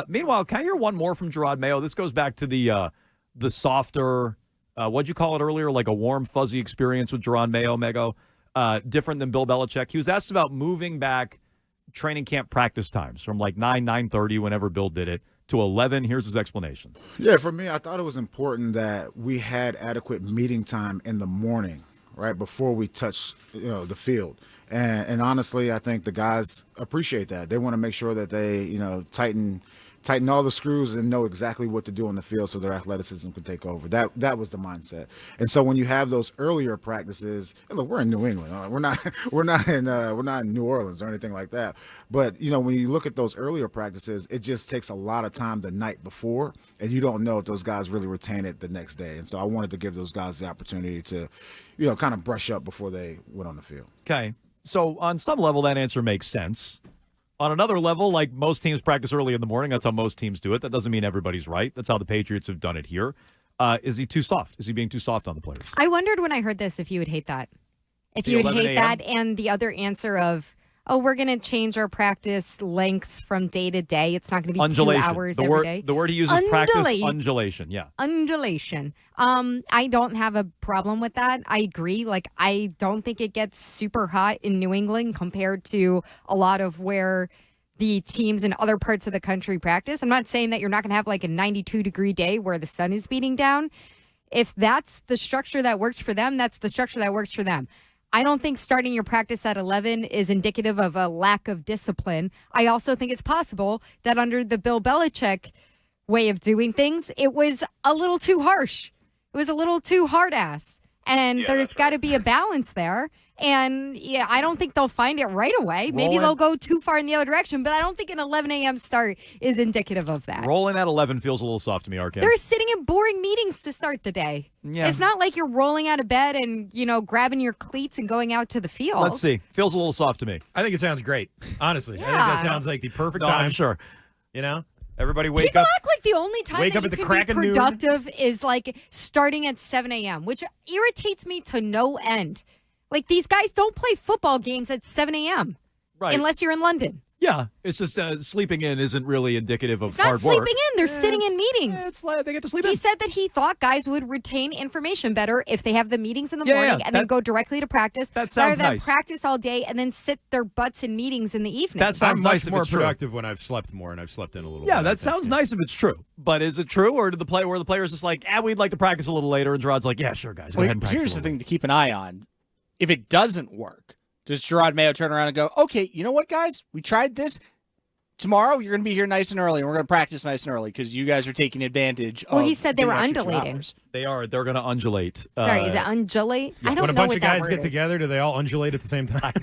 Meanwhile, can I hear one more from Jerod Mayo? This goes back to the softer, what'd you call it earlier, like a warm, fuzzy experience with Jerod Mayo, Mego, different than Bill Belichick. He was asked about moving back training camp practice times from like 9:30, whenever Bill did it, to 11. Here's his explanation. Yeah, for me, I thought it was important that we had adequate meeting time in the morning, right, before we touch, the field. And honestly, I think the guys appreciate that. They want to make sure that they, tighten all the screws and know exactly what to do on the field so their athleticism can take over. That was the mindset. And so when you have those earlier practices, and look, we're in New England. We're not in New Orleans or anything like that. But when you look at those earlier practices, it just takes a lot of time the night before, and you don't know if those guys really retain it the next day. And so I wanted to give those guys the opportunity to, kind of brush up before they went on the field. Okay. So on some level, that answer makes sense. On another level, like most teams practice early in the morning. That's how most teams do it. That doesn't mean everybody's right. That's how the Patriots have done it here. Is he too soft? Is he being too soft on the players? I wondered when I heard this if you would hate that. If you would hate that, and the other answer of, we're going to change our practice lengths from day to day. It's not going to be undulation. 2 hours every day. The word he uses, practice, undulation. Yeah. Undulation. I don't have a problem with that. I agree. Like, I don't think it gets super hot in New England compared to a lot of where the teams in other parts of the country practice. I'm not saying that you're not going to have like a 92-degree day where the sun is beating down. If that's the structure that works for them, that's the structure that works for them. I don't think starting your practice at 11 is indicative of a lack of discipline. I also think it's possible that under the Bill Belichick way of doing things, it was a little too harsh. It was a little too hard-ass. And there's got to be a balance there. And, I don't think they'll find it right away. Maybe they'll go too far in the other direction, but I don't think an 11 a.m. start is indicative of that. Rolling at 11 feels a little soft to me, Arcam. They're sitting in boring meetings to start the day. Yeah. It's not like you're rolling out of bed and, grabbing your cleats and going out to the field. Let's see. Feels a little soft to me. I think it sounds great, honestly. Yeah. I think that sounds like the perfect time. I'm sure. Everybody wake People up. act like the only time that you can be productive is like starting at 7 a.m., which irritates me to no end. Like, these guys don't play football games at 7 a.m. Right. Unless you're in London. Yeah, it's just sleeping in isn't really indicative of it's hard work. Not sleeping in. They're sitting in meetings. They get to sleep in. He said that he thought guys would retain information better if they have the meetings in the morning and then go directly to practice. That sounds rather than nice. Practice all day and then sit their butts in meetings in the evening. That sounds I'm nice much if more it's true. productive when I've slept more and I've slept in a little bit. Yeah, that sounds nice if it's true. But is it true, or did the player's just like, we'd like to practice a little later, and Gerod's like, yeah, sure, guys, go ahead and practice. Here's the thing to keep an eye on. If it doesn't work, does Jerod Mayo turn around and go, okay, you know what, guys? We tried this. Tomorrow, you're going to be here nice and early, and we're going to practice nice and early because you guys are taking advantage of he said they were undulating. They are. They're going to undulate. Sorry, is it undulate? Yes. I don't when a know bunch what of guys that word get is. together, do they all undulate at the same time?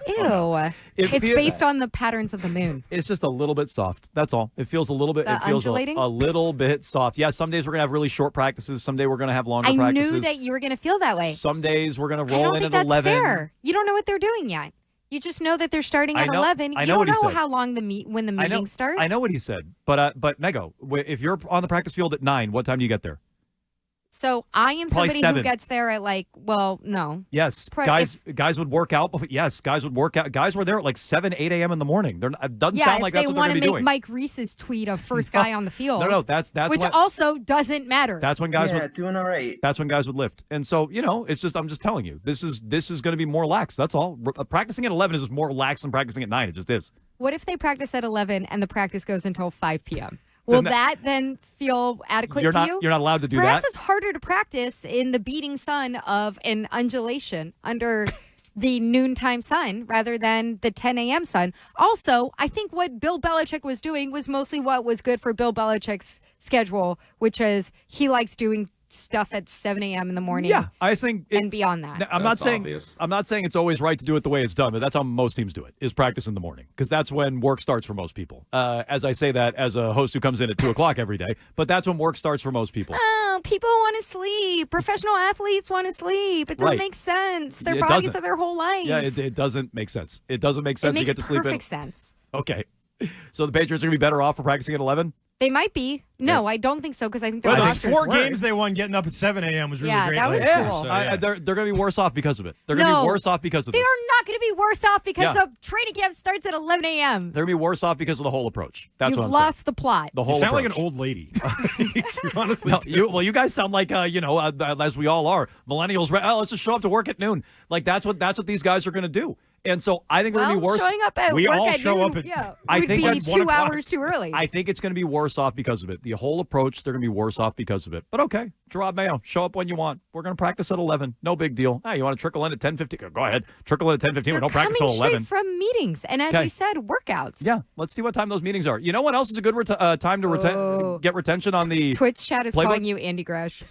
Ew. It's based on the patterns of the moon. It's just a little bit soft. That's all. It feels a little bit. It feels a little bit soft. Yeah, some days we're going to have really short practices. Some day we're going to have longer practices. I knew that you were going to feel that way. Some days we're going to roll in at 11. I don't think that's fair. You don't know what they're doing yet. You just know that they're starting at 11. You don't know how long when the meetings start. I know what he said, but Mego, if you're on the practice field at 9, what time do you get there? So I am Probably somebody 7. who gets there at no. Yes, guys would work out. Yes, guys would work out. Guys were there at like 7, 8 a.m. in the morning. It doesn't sound like that's what they're going to be doing. They want to make Mike Reese's tweet of first guy on the field. No, that's which also doesn't matter. That's when guys doing all right. That's when guys would lift. And so it's just I'm just telling you this is going to be more lax. That's all. Practicing at 11 is just more lax than practicing at 9. It just is. What if they practice at 11 and the practice goes until 5 p.m.? Will that then feel adequate to you? You're not allowed to do Perhaps that. It's harder to practice in the beating sun of an undulation under the noontime sun rather than the 10 a.m. sun. Also, I think what Bill Belichick was doing was mostly what was good for Bill Belichick's schedule, which is he likes doing stuff at 7 a.m. in the morning. Yeah, I think and beyond that. I'm not saying it's always right to do it the way it's done, but that's how most teams do it, is practice in the morning, because that's when work starts for most people. As I say that as a host who comes in at 2 o'clock every day, but that's when work starts for most people. Oh, people want to sleep. Professional athletes want to sleep. It doesn't make sense. Their bodies are their whole life. Yeah, it doesn't make sense. It doesn't make sense to get to sleep in. It makes perfect sense. Okay. So the Patriots are going to be better off for practicing at 11? They might be. No, I don't think so because I think Well, their those roster's 4 worse. games they won getting up at 7 a.m. was really Yeah, great. that was last year, cool. so, yeah. They're going to be worse off because of it. They're going to No, be worse off because of They this. are not going to be worse off because Yeah. the training camp starts at 11 a.m. They're going to be worse off because of the whole approach. That's You've what I'm lost saying. the plot. The whole You sound like approach. an old lady. You honestly No, do. you guys sound like as we all are millennials. Let's just show up to work at noon. Like that's what these guys are going to do. And so I think they're going to be worse. Showing up at We work all at show noon, up at- yeah, I would think be that's 1 2 o'clock. hours too early. I think it's going to be worse off because of it. The whole approach, they're going to be worse off because of it. But okay, Jerod Mayo, show up when you want. We're going to practice at 11. No big deal. Hey, you want to trickle in at 10:15? Go ahead. Trickle in at 10:15. We They're don't practice coming till straight 11. from meetings, and as Okay. you said, workouts. Yeah, let's see what time those meetings are. You know what else is a good time to get retention on the Twitch chat is playbook? calling you Andy Gresh.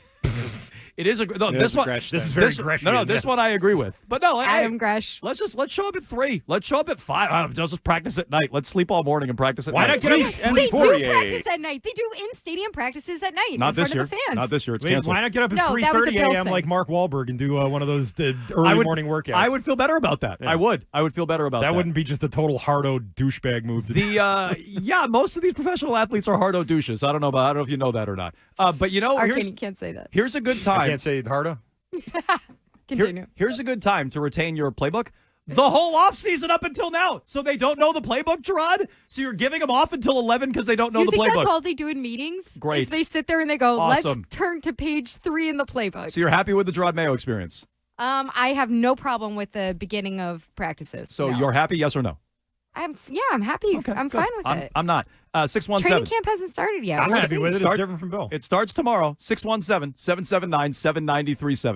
It is a no, Yeah, this it's a one. Gresh This is thing. very This, Greshian, no, this yes. one I agree with. But no, hey, Adam Gresh. let's show up at 3. Let's show up at 5. Let's just practice at night. Let's sleep all morning and practice at Why night. not get up? They do Poirier. practice at night. They do in-stadium practices at night Not in this front year. of the fans. Not this year. It's Wait, canceled. why not get up at No, that was a 3:30 Bill a.m. thing. like Mark Wahlberg and do one of those early morning workouts? I would feel better about that. Yeah. I would. I would feel better about that. That wouldn't be just a total hardo douchebag move. To do. Yeah, most of these professional athletes are hardo douches. I don't know if you know that or not. But Arkin, you can't say that. here's a good I time. can't say hardo. Continue. Here's a good time to retain your playbook. The whole offseason up until now. So they don't know the playbook, Jerod? So you're giving them off until 11 because they don't know You the think playbook. that's all they do in meetings? Great. Is they sit there and they go, Awesome. let's turn to page 3 in the playbook. So you're happy with the Jerod Mayo experience? I have no problem with the beginning of practices. So No. you're happy, yes or no? I'm happy. Okay, I'm good. fine with it. I'm not. Training 617. camp hasn't started yet. I'm We'll happy see. with it. It's Start- different from Bill. It starts tomorrow. 617-779-7937.